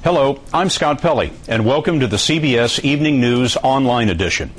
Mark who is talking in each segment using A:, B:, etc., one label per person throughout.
A: Hello, I'm Scott Pelley, and welcome to the CBS Evening News Online Edition.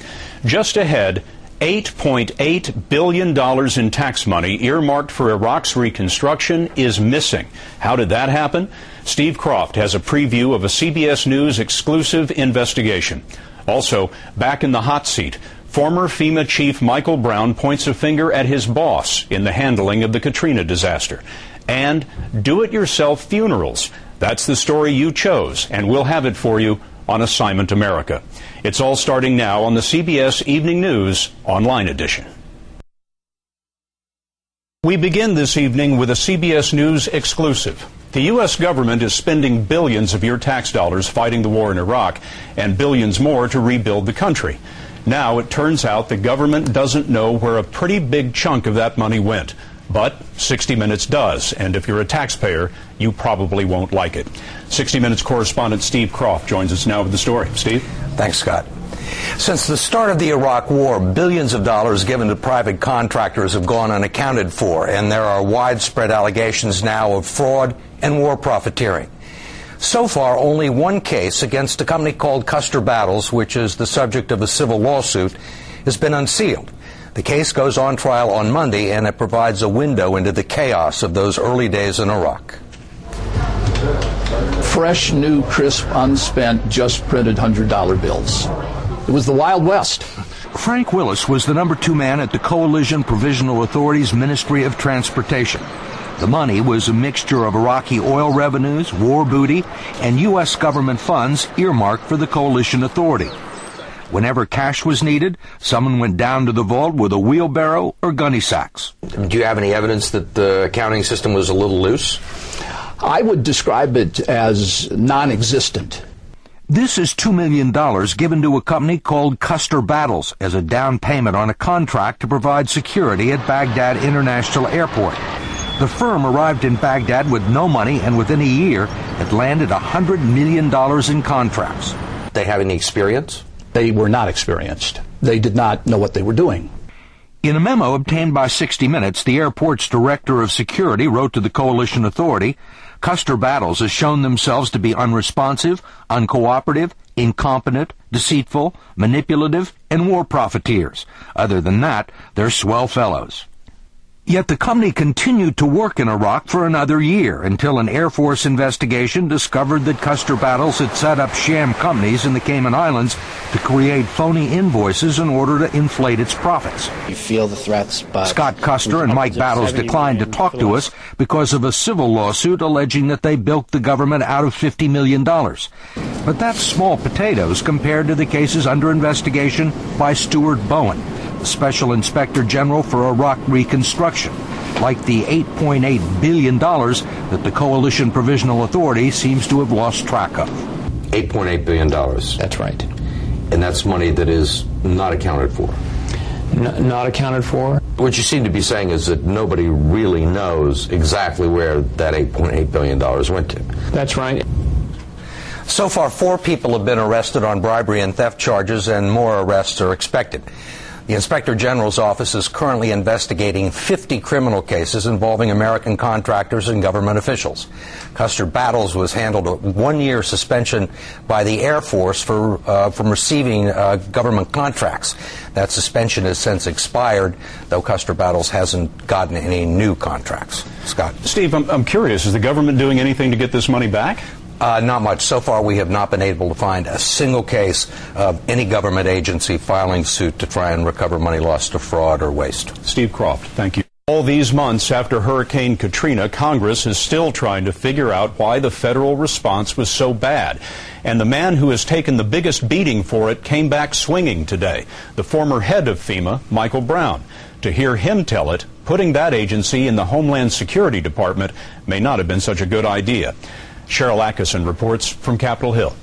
A: Just ahead, $8.8 billion in tax money earmarked for Iraq's reconstruction is missing. How did that happen? Steve Croft has a preview of a CBS News exclusive investigation. Also, back in the hot seat, former FEMA Chief Michael Brown points a finger at his boss in the handling of the Katrina disaster. And do-it-yourself funerals. That's the story you chose, and we'll have it for you on Assignment America. It's all starting now on the CBS Evening News Online Edition. We begin this evening with a CBS News exclusive. The U.S. government is spending billions of your tax dollars fighting the war in Iraq and billions more to rebuild the country. Now it turns out the government doesn't know where a pretty big chunk of that money went. But 60 Minutes does, and if you're a taxpayer, you probably won't like it. 60 Minutes correspondent Steve Croft joins us now with the story. Steve?
B: Thanks, Scott. Since the start of the Iraq War, billions of dollars given to private contractors have gone unaccounted for, and there are widespread allegations now of fraud and war profiteering. So far, only one case against a company called Custer Battles, which is the subject of a civil lawsuit, has been unsealed. The case goes on trial on Monday, and it provides a window into the chaos of those early days in Iraq.
C: Fresh, new, crisp, unspent, just printed $100 bills. It was the Wild West.
D: Frank Willis was the number 2 man at the Coalition Provisional Authority's Ministry of Transportation. The money was a mixture of Iraqi oil revenues, war booty, and U.S. government funds earmarked for the Coalition Authority. Whenever cash was needed, someone went down to the vault with a wheelbarrow or gunny sacks.
B: Do you have any evidence that the accounting system was a little loose?
C: I would describe it as non-existent.
D: This is $2 million given to a company called Custer Battles as a down payment on a contract to provide security at Baghdad International Airport. The firm arrived in Baghdad with no money, and within a year, it landed $100 million in contracts.
B: They have any experience?
C: They were not experienced. They did not know what they were doing.
D: In a memo obtained by 60 Minutes, the airport's director of security wrote to the Coalition Authority, Custer Battles has shown themselves to be unresponsive, uncooperative, incompetent, deceitful, manipulative, and war profiteers. Other than that, they're swell fellows. Yet the company continued to work in Iraq for another year until an Air Force investigation discovered that Custer Battles had set up sham companies in the Cayman Islands to create phony invoices in order to inflate its profits.
E: You feel the threats, but
D: Scott Custer and Mike Battles declined to talk to us because of a civil lawsuit alleging that they bilked the government out of $50 million. But that's small potatoes compared to the cases under investigation by Stuart Bowen, the Special Inspector General for Iraq Reconstruction, like the $8.8 billion that the Coalition Provisional Authority seems to have lost track of.
B: $8.8 billion.
E: That's right.
B: And that's money that is not accounted for.
E: Not accounted for?
B: What you seem to be saying is that nobody really knows exactly where that $8.8 billion went to.
E: That's right.
B: So far, 4 people have been arrested on bribery and theft charges, and more arrests are expected. The Inspector General's office is currently investigating 50 criminal cases involving American contractors and government officials. Custer Battles was handled a 1-year suspension by the Air Force from receiving government contracts. That suspension has since expired, though Custer Battles hasn't gotten any new contracts. Scott?
A: Steve, I'm curious. Is the government doing anything to get this money back?
B: Not much. So far, we have not been able to find a single case of any government agency filing suit to try and recover money lost to fraud or waste.
A: Steve Croft, thank you. All these months after Hurricane Katrina, Congress is still trying to figure out why the federal response was so bad. And the man who has taken the biggest beating for it came back swinging today, the former head of FEMA, Michael Brown. To hear him tell it, putting that agency in the Homeland Security Department may not have been such a good idea. Cheryl Atkinson reports from Capitol Hill.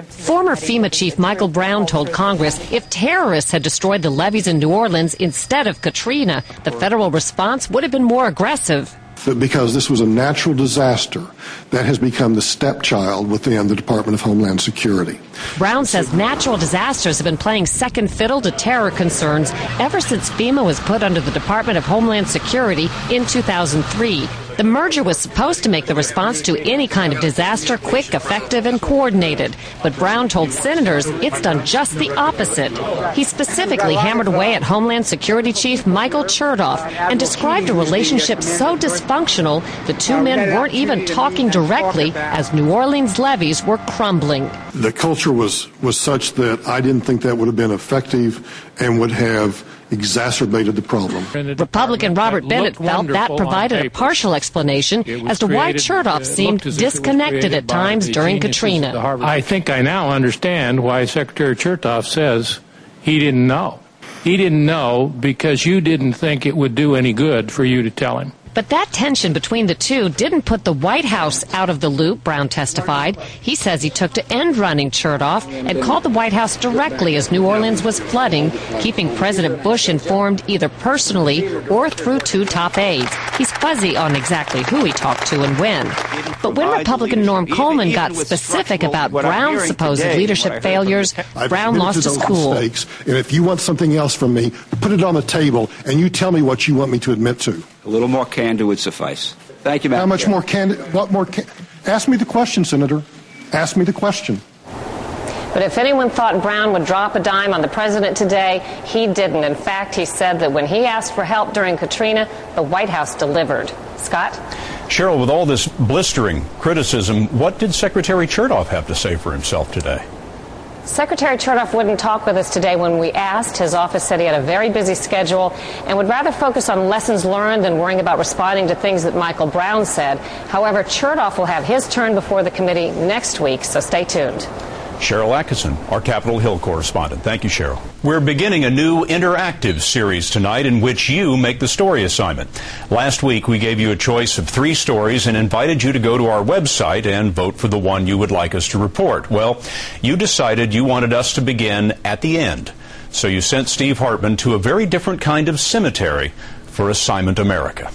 F: Former FEMA Chief Michael Brown told Congress if terrorists had destroyed the levees in New Orleans instead of Katrina, the federal response would have been more aggressive.
G: Because this was a natural disaster that has become the stepchild within the Department of Homeland Security.
F: Brown says natural disasters have been playing second fiddle to terror concerns ever since FEMA was put under the Department of Homeland Security in 2003. The merger was supposed to make the response to any kind of disaster quick, effective, and coordinated. But Brown told senators it's done just the opposite. He specifically hammered away at Homeland Security Chief Michael Chertoff and described a relationship so dysfunctional the two men weren't even talking directly as New Orleans levees were crumbling.
G: The culture was such that I didn't think that would have been effective and would have exacerbated the problem.
F: Republican Robert Bennett felt that provided a partial explanation as to why Chertoff seemed disconnected at times during Katrina.
H: I think I now understand why Secretary Chertoff says he didn't know. He didn't know because you didn't think it would do any good for you to tell him.
F: But that tension between the two didn't put the White House out of the loop, Brown testified. He says he took to end-running Chertoff and called the White House directly as New Orleans was flooding, keeping President Bush informed either personally or through two top aides. He's fuzzy on exactly who he talked to and when. But when Republican Norm Coleman got specific about Brown's supposed leadership failures, Brown lost his cool.
G: And if you want something else from me, put it on the table and you tell me what you want me to admit to.
I: A little more candor would suffice. Thank you, Madam
G: How much
I: Chair.
G: more candid? What more? Ask me the question, Senator. Ask me the question.
J: But if anyone thought Brown would drop a dime on the president today, he didn't. In fact, he said that when he asked for help during Katrina, the White House delivered. Scott?
A: Cheryl, with all this blistering criticism, what did Secretary Chertoff have to say for himself today?
J: Secretary Chertoff wouldn't talk with us today when we asked. His office said he had a very busy schedule and would rather focus on lessons learned than worrying about responding to things that Michael Brown said. However, Chertoff will have his turn before the committee next week, so stay tuned.
A: Cheryl Atkinson, our Capitol Hill correspondent. Thank you, Cheryl. We're beginning a new interactive series tonight in which you make the story assignment. Last week, we gave you a choice of 3 stories and invited you to go to our website and vote for the one you would like us to report. Well, you decided you wanted us to begin at the end. So you sent Steve Hartman to a very different kind of cemetery for Assignment America.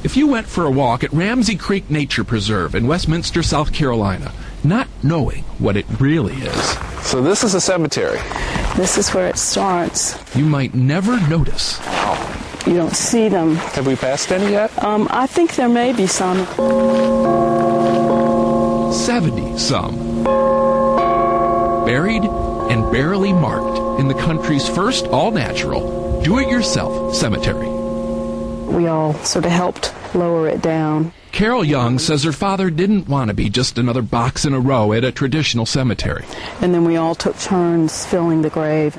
K: If you went for a walk at Ramsey Creek Nature Preserve in Westminster, South Carolina, not knowing what it really is.
L: So this is a cemetery.
M: This is where it starts.
K: You might never notice.
M: You don't see them.
L: Have we passed any yet?
M: I think there may be some.
K: 70 some. Buried and barely marked in the country's first all-natural, do-it-yourself cemetery.
M: We all sort of helped lower it down.
K: Carol Young says her father didn't want to be just another box in a row at a traditional cemetery.
M: And then we all took turns filling the grave.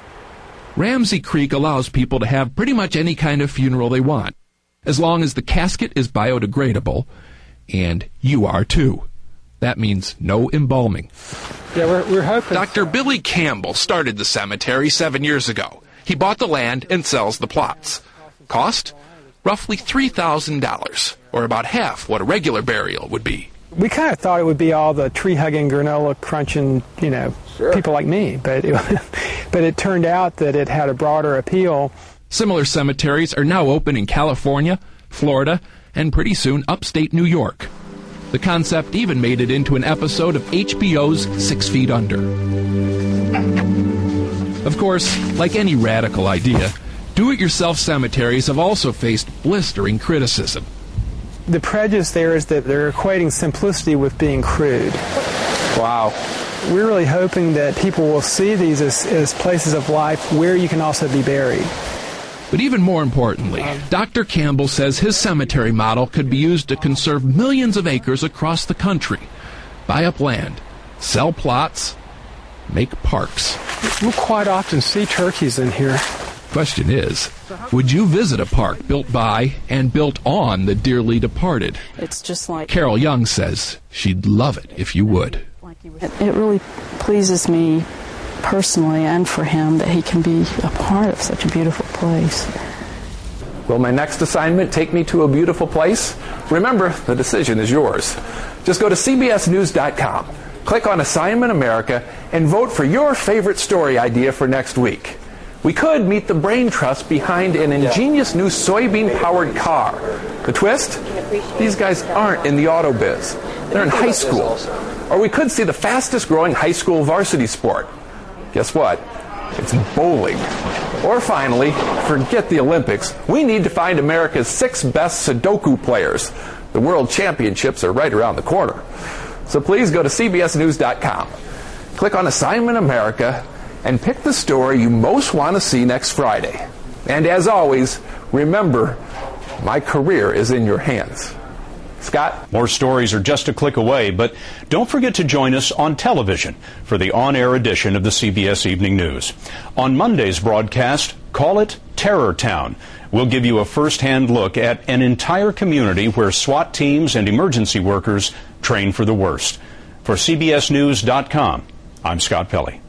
K: Ramsey Creek allows people to have pretty much any kind of funeral they want, as long as the casket is biodegradable, and you are too. That means no embalming.
H: Yeah, we're hoping.
K: Dr. Billy Campbell started the cemetery 7 years ago. He bought the land and sells the plots. Cost? Roughly $3,000, or about half what a regular burial would be.
N: We kind of thought it would be all the tree-hugging, granola-crunching, people like me, but it turned out that it had a broader appeal.
K: Similar cemeteries are now open in California, Florida, and pretty soon upstate New York. The concept even made it into an episode of HBO's 6 Feet Under. Of course, like any radical idea, do-it-yourself cemeteries have also faced blistering criticism.
N: The prejudice there is that they're equating simplicity with being crude.
L: Wow.
N: We're really hoping that people will see these as places of life where you can also be buried.
K: But even more importantly, Dr. Campbell says his cemetery model could be used to conserve millions of acres across the country. Buy up land, sell plots, make parks.
N: We'll quite often see turkeys in here.
K: Question is, would you visit a park built by and built on the dearly departed?
M: It's just like...
K: Carol Young says she'd love it if you would.
M: It really pleases me personally and for him that he can be a part of such a beautiful place.
L: Will my next assignment take me to a beautiful place? Remember, the decision is yours. Just go to cbsnews.com, click on Assignment America, and vote for your favorite story idea for next week. We could meet the brain trust behind an ingenious new soybean-powered car. The twist? These guys aren't in the auto biz. They're in high school. Or we could see the fastest-growing high school varsity sport. Guess what? It's bowling. Or finally, forget the Olympics. We need to find America's 6 best Sudoku players. The World Championships are right around the corner. So please go to cbsnews.com. Click on Assignment America and pick the story you most want to see next Friday. And as always, remember, my career is in your hands. Scott?
A: More stories are just a click away, but don't forget to join us on television for the on-air edition of the CBS Evening News. On Monday's broadcast, call it Terror Town. We'll give you a first-hand look at an entire community where SWAT teams and emergency workers train for the worst. For CBSNews.com, I'm Scott Pelley.